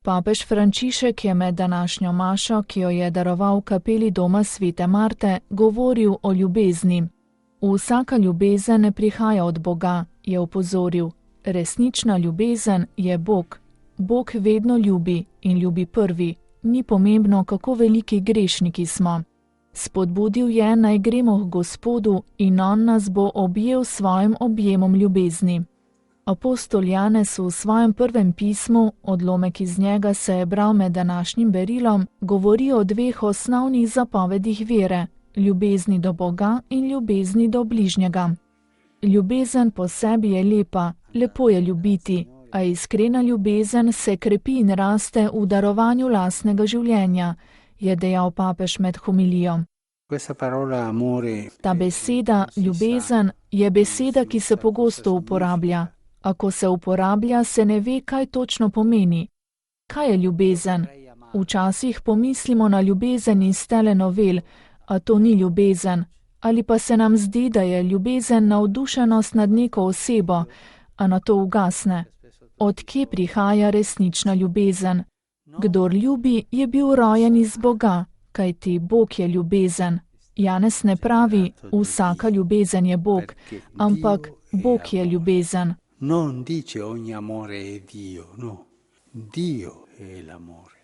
Papež Frančišek je med današnjo mašo, ki jo je daroval v kapeli doma svete Marte, govoril o ljubezni. Vsaka ljubezen ne prihaja od Boga, je opozoril. Resnična ljubezen je Bog. Bog vedno ljubi in ljubi prvi. Ni pomembno, kako veliki grešniki smo. Spodbudil je, naj gremo k Gospodu in on nas bo objel s svojim objemom ljubezni. Apostol Janez v svojem prvem pismu, odlomek iz njega se je bral med današnjim berilom, govori o dveh osnovnih zapovedih vere, ljubezni do Boga in ljubezni do bližnjega. Ljubezen po sebi je lepa, lepo je ljubiti, a iskrena ljubezen se krepi in raste v darovanju lastnega življenja, je dejal papež med homilijo. Ta beseda, ljubezen, je beseda, ki se pogosto uporablja. A ko se uporablja, se ne ve, kaj točno pomeni. Kaj je ljubezen? Včasih pomislimo na ljubezen iz telenovel, a to ni ljubezen. Ali pa se nam zdi, da je ljubezen navdušenost nad neko osebo, a na to ugasne. Od kje prihaja resnična ljubezen? Kdor ljubi, je bil rojen iz Boga, kajti Bog je ljubezen. Janez ne pravi, vsaka ljubezen je Bog, ampak Bog je ljubezen. Non dice ogni amore è Dio, no. Dio è l'amore.